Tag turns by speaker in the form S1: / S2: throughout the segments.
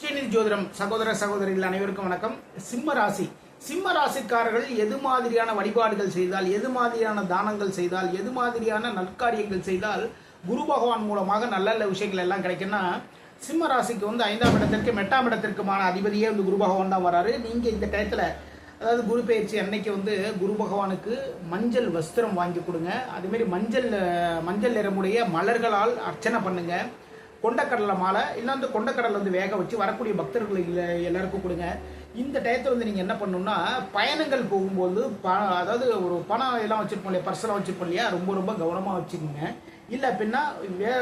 S1: ஸ்ரீநிதி ஜோதிடம் சகோதர சகோதரிகள் அனைவருக்கும் வணக்கம். சிம்ம ராசி சிம்ம ராசிக்காரர்கள் எது மாதிரியான வழிபாடுகள் செய்தால், எது மாதிரியான தானங்கள் செய்தால், எது மாதிரியான நற்காரியங்கள் செய்தால் குரு பகவான் மூலமாக நல்ல நல்ல விஷயங்கள் எல்லாம் கிடைக்குன்னா, சிம்ம ராசிக்கு 5ஆம் இடத்திற்கு 8ஆம் இடத்திற்குமான அதிபதியே குரு பகவான் தான் வராரு. நீங்க இந்த டயத்துல அதாவது குரு பயிற்சி அன்னைக்கு குரு பகவானுக்கு மஞ்சள் வஸ்திரம் வாங்கி கொடுங்க. அதேமாரி மஞ்சள் நிறமுடைய மலர்களால் அர்ச்சனை பண்ணுங்க. கொண்டக்கடலை மாலை இல்லை கொண்டக்கடலை வேக வச்சு வரக்கூடிய பக்தர்கள் எல்லாருக்கும் கொடுங்க. இந்த டயத்தில் நீங்கள் என்ன பண்ணணும்னா, பயணங்கள் போகும்போது அதாவது ஒரு பணம் எல்லாம் வச்சுருப்போம் இல்லையா, பர்செல்லாம் வச்சுருப்போம் இல்லையா, ரொம்ப ரொம்ப கவனமாக வச்சுக்கோங்க. இல்லை அப்படின்னா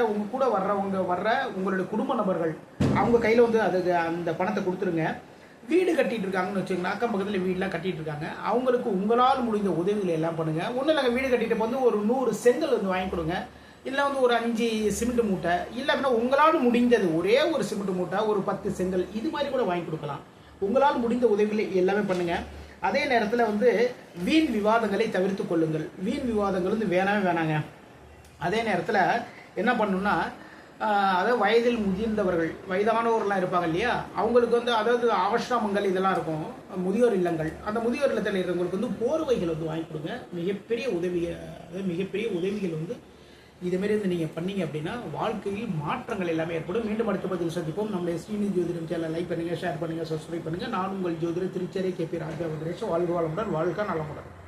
S1: உங்க கூட வர்ற உங்களுடைய குடும்ப நபர்கள் அவங்க கையில் அதுக்கு அந்த பணத்தை கொடுத்துருங்க. வீடு கட்டிட்டு இருக்காங்கன்னு வச்சுக்கோங்க, அக்கம் பக்கத்தில் வீடெலாம் கட்டிட்டு இருக்காங்க, அவங்களுக்கு உங்களால் முடிந்த உதவிகளை எல்லாம் பண்ணுங்க. ஒன்றும் இல்லைங்க, வீடு கட்டிட்டு ஒரு 100 செங்கல் வாங்கி கொடுங்க. இல்லை ஒரு 5 சிமெண்ட் மூட்டை, இல்லை அப்படின்னா உங்களால் முடிந்தது ஒரே ஒரு சிமெண்ட் மூட்டை, ஒரு 10 செங்கல், இது மாதிரி கூட வாங்கி கொடுக்கலாம். உங்களால் முடிந்த உதவிகளை எல்லாமே பண்ணுங்க. அதே நேரத்தில் வீண் விவாதங்களை தவிர்த்து கொள்ளுங்கள். வீண் விவாதங்கள் வேணாமே வேணாங்க. அதே நேரத்தில் என்ன பண்ணணும்னா, அதாவது வயதில் முதிர்ந்தவர்கள் வயதானவர்கள்லாம் இருப்பாங்க இல்லையா, அவங்களுக்கு அதாவது ஆசிரமங்கள் இதெல்லாம் இருக்கும், முதியோர் இல்லங்கள். அந்த முதியோர் இல்லத்தில் இருக்கிறவங்களுக்கு போர்வைகள் வாங்கி கொடுங்க. மிகப்பெரிய உதவிகள் இதுமாரி நீங்கள் பண்ணீங்க அப்படின்னா வாழ்க்கையில் மாற்றங்கள் எல்லாமே ஏற்படும். மீண்டும் அடுத்த பதில் சந்திப்போம். நம்முடைய ஸ்ரீநிதி ஜோதிடம் சேனல் லைக் பண்ணுங்கள், ஷேர் பண்ணுங்கள், சப்ஸ்கிரைப் பண்ணுங்கள். நான் உங்கள் ஜோதிடர் திருச்சேரி KP ராஜா. வாழ்க வளமுடன், வாழ்க நலமுடன்.